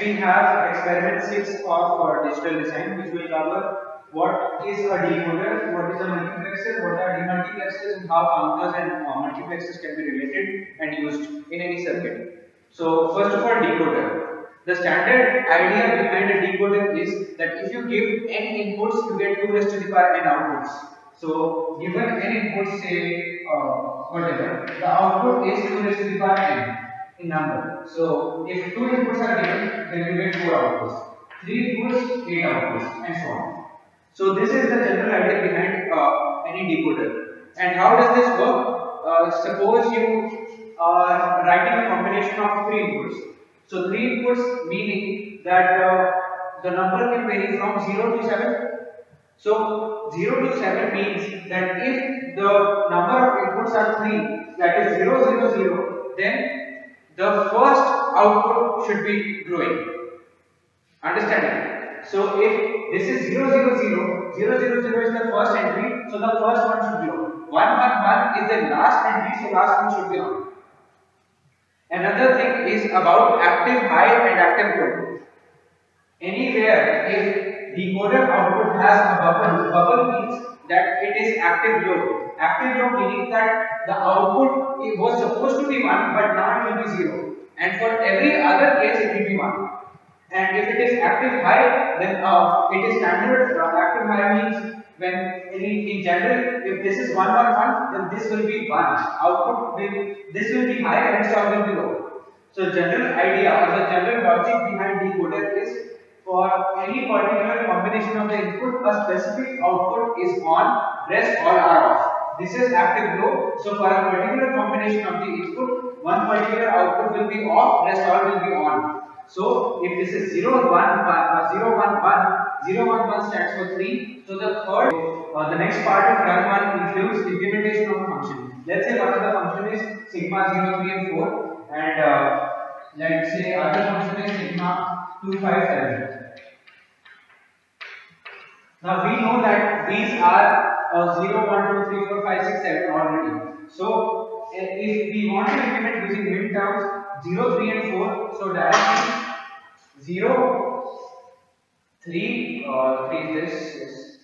we have experiment 6 of digital design, which will cover what is a decoder, what is a multiplexer, what are demultiplexers, and how counters and multiplexers can be related and used in any circuit. So first of all, decoder. The standard idea behind a decoder is that if you give n inputs, you get 2 raised to the power n outputs. So given n inputs, say whatever, the output is 2 raised to the power n in number. So if 2 inputs are given, then you get 4 outputs. 3 inputs, 8 outputs, and so on. So this is the general idea behind any decoder. And how does this work? Suppose you are writing a combination of 3 inputs. So 3 inputs meaning that the number can vary from 0 to 7. So 0 to 7 means that if the number of inputs are 3, that is 0, 0, 0, then the first output should be growing. Understand? So if this is 0, 0, 0, 0, 0, 0 is the first entry, so the first one should be on. 1, 1, 1 is the last entry, so last one should be on. Another thing is about active high and active low. Anywhere if decoder output has a bubble means that it is active low. Active low meaning that the output was supposed to be 1, but now it will be 0. And for every other case it will be 1. And if it is active high, then it is standard. Active high means when in general, if this is 1, 1, 1, then this will be 1. Output will, this will be high and this will be low. So general idea or the general logic behind decoder is for any particular combination of the input, a specific output is on, rest all are off. This is active low. So for a particular combination of the input, one particular output will be off, rest all will be on. So if this is 0, 1, 1, 0, 1, 1, 0, 1, 1 stands for 3. So the third, the next part of run 1 includes implementation of a function. Let's say one of the function is sigma 0, 3 and 4, and let's say other function is sigma 2, 5, 7. Now we know that these are 0, 1, 2, 3, 4, 5, 6, 7 already. So if we want to implement using min terms 0, 3 and 4, so directly 0, 3, 3 is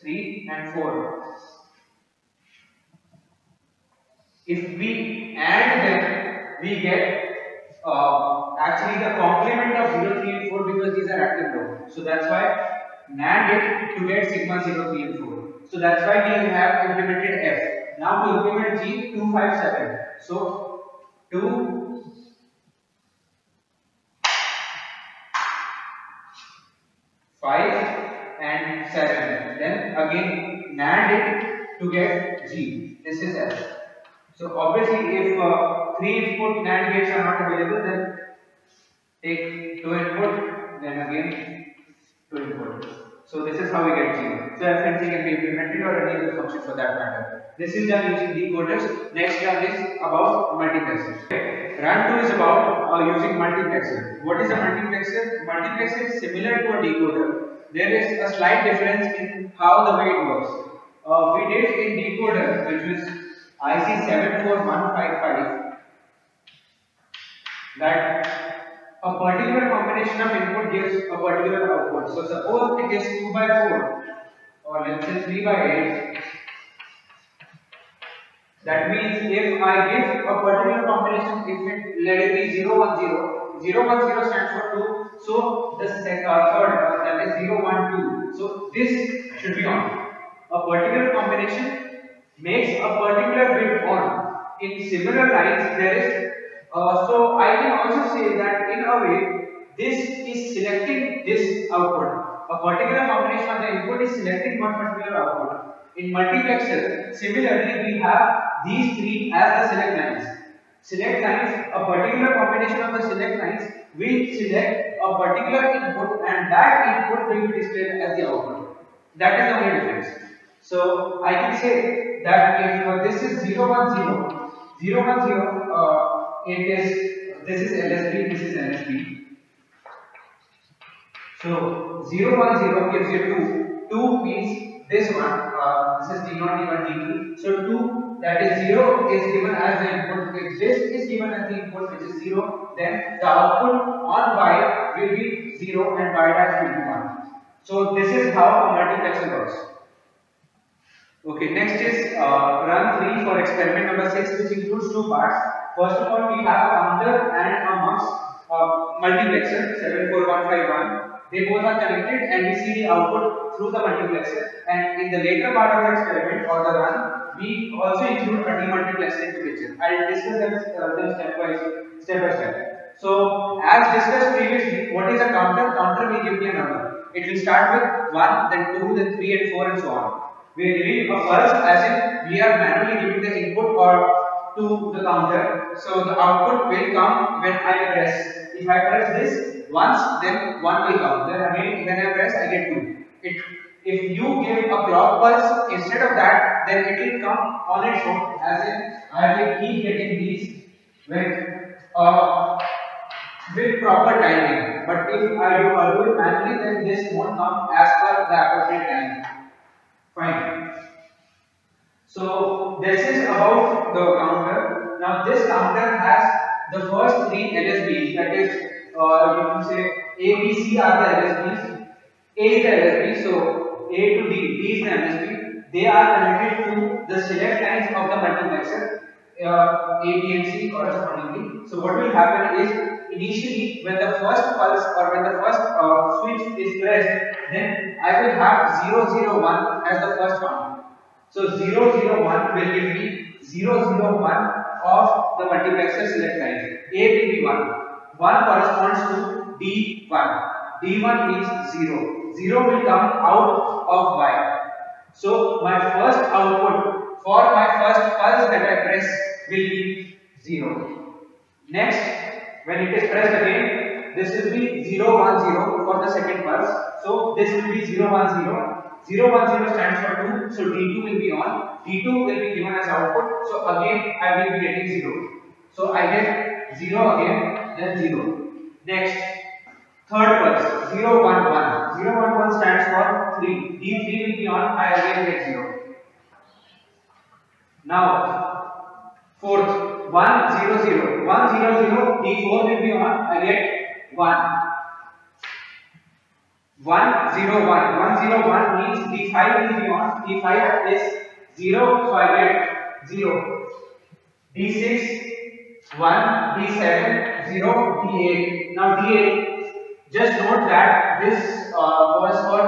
3 and 4. If we add them, we get actually the complement of 0, 3 and 4 because these are active low. So that's why NAND it to get sigma 0, 3 and 4. So that's why we have implemented F. Now to implement G, 2, 5, 7. So 2, 5 and 7. Then again NAND it to get G. This is F. So obviously if 3 input NAND gates are not available, then take 2 input, then again 2 input. So this is how we get G. So FNC can be implemented or any other function for that matter. This is done using decoders. Next one is about multiplexer. Okay. Run 2 is about using multiplexer. What is a multiplexer? Multiplexer is similar to a decoder. There is a slight difference in how the way it works. We did in decoder, which was IC 74155, that a particular combination of input gives a particular output. So suppose it is 2 by 4 or let's say 3 by 8. That means if I give a particular combination, let it be 0, 1, 0. 0, 1, 0 stands for 2. So the third, that is 0, 1, 2. So this should be on. A particular combination makes a particular bit on. In similar lines, there is so I can also say that in a way, this is selecting this output. A particular combination of the input is selecting one particular output. In multiplexer, similarly, we have these three as the select lines. Select lines, a particular combination of the select lines will select a particular input, and that input will be displayed as the output. That is the only difference. So I can say that if this is 0, 1, 0, 0, 1, 0, this is LSB, this is NSB. So 0, 1, 0 gives you 2. 2 means this one, this is D0, D1, D2. So 2, that is 0, is given as the input. If this is given as the input, which is 0, then the output on Y will be 0 and y dash will be 1. So this is how a multiplexer works. Okay, next is run 3 for experiment number 6, which includes two parts. First of all, we have a counter and a mux multiplexer 74151. They both are connected and we see the output through the multiplexer. And in the later part of the experiment or the run, we also include a demultiplexer into picture. I will discuss them step by step. So, as discussed previously, what is a counter? Counter will give me a number. It will start with 1, then 2, then 3 and 4 and so on. We are giving a first, as in we are manually giving the input or to the counter. So the output will come when I press. If I press this once, then 1 will come. Then again when I press, I get 2. If you give a clock pulse instead of that, then it will come on its own. As in I will keep getting these with proper timing. But if I do it manually, then this won't come as per the appropriate time. Fine. So this is about the counter. Now this counter has the first three LSBs. That is, you can say A, B, C are the LSBs. A is the LSB. So A to D is the LSB. They are connected to the select lines of the multiplexer. A, B, and C correspondingly. So what will happen is, initially when the first pulse or when the first switch is pressed, then I will have 001 as the first count. So 001 will give me 001 of the multiplexer select line. A will be 1. 1 corresponds to D1. D1 means 0. 0 will come out of Y. So my first output for my first pulse that I press will be 0. Next, when it is pressed again, this will be 010 for the second pulse. So this will be 010. 010 stands for 2. So D2 will be on. D2 will be given as output. So again I will be getting 0. So I get 0 again, then 0. Next, third pulse 011. 011 stands for 3. D3 will be on. I again get 0. Now, fourth 100. 100. D4 will be on. I get 1. 101. 101 means D5 will be on. D5 is 0, so I get 0. D6 1, D7 0, D8. Now D8, just note that this was for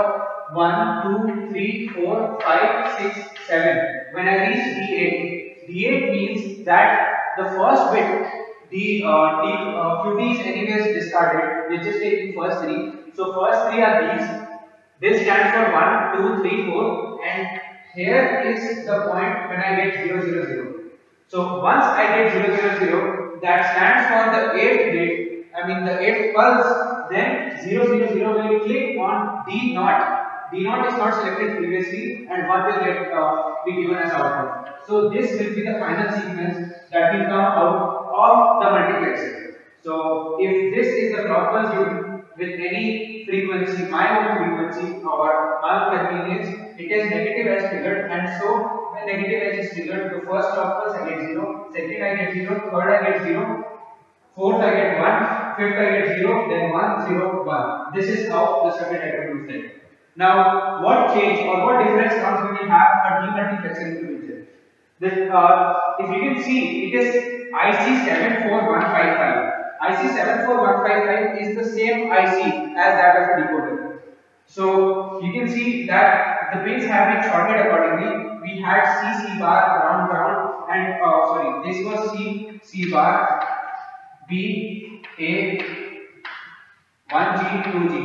1, 2, 3, 4, 5, 6, 7. When I reach D8, D8 means that the first bit, QT is anyways discarded. We're just taking first 3. So first 3 are these. This stands for 1, 2, 3, 4, and here is the point when I get 000. So once I get 000, that stands for the 8th bit. I mean the 8th pulse. Then 000 will click on D0. D0 is not selected previously, and 1 will be given as output. So this will be the final sequence that will come out of the multiplexer. So if this is the clock pulse unit with any frequency, my own frequency or my own convenience, it is negative as triggered, and so when negative edge is triggered, the first clock pulse I get 0, second I get 0, third I get 0, fourth I get 1, fifth I get 0, then 1, 0, 1. This is how the circuit diagram looks like. Now, what change or what difference comes when we have a demultiplexer into picture? This, if you can see, it is IC 74155. IC 74155 is the same IC as that of a decoder. So you can see that the pins have been sorted accordingly. We had C bar, ground, and this was C bar, B, A, 1G, 2G,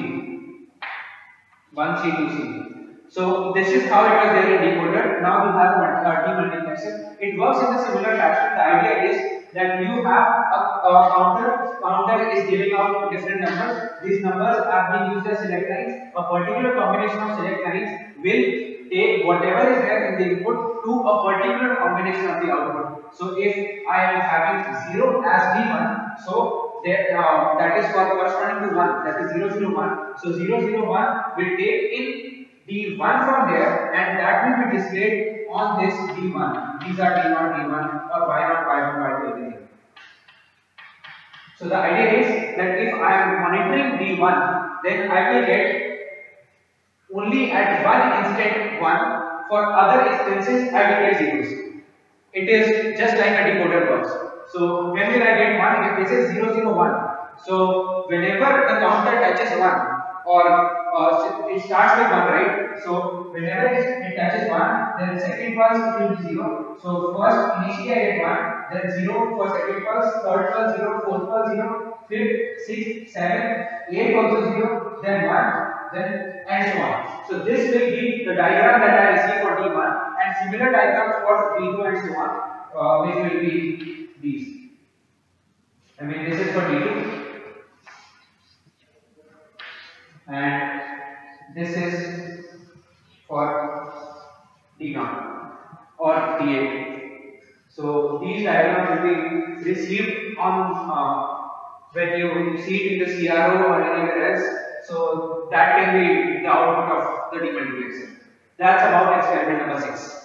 1C, 2C. So this is how it was there in decoder. Now we have a demultiplexer. It works in a similar fashion. The idea is that you have a counter is giving out different numbers. These numbers are being used as select lines. A particular combination of select lines will take whatever is there in the input to a particular combination of the output. So if I am having 0 as D1, so that is corresponding to 1, that is 001. So 001 will take in D1 from there, and that will be displayed on this D1. These are D0, D1, or Y0, Y1, Y2, everything. So the idea is that if I am monitoring D1 1, then I will get only at one instant 1. For other instances, I will get zeros. It is just like a decoder works. So when will I get 1? If this is 001. So whenever the counter touches 1, or it starts with 1, right? So whenever it touches 1, then the second pulse it will be 0. So first initially I get 1, then 0 for second pulse, third pulse 0, fourth pulse 0, fifth, sixth, seventh, eighth also 0, then 1, then and so on. So this will be the diagram that I receive for D1, and similar diagrams for D2 and so on, which will be these. I mean, this is for D2, and this is for D0 or D8. So these diagrams will be received on when you see it in the CRO or anywhere else. So that can be the output of the demultiplexer. That's about experiment number 6.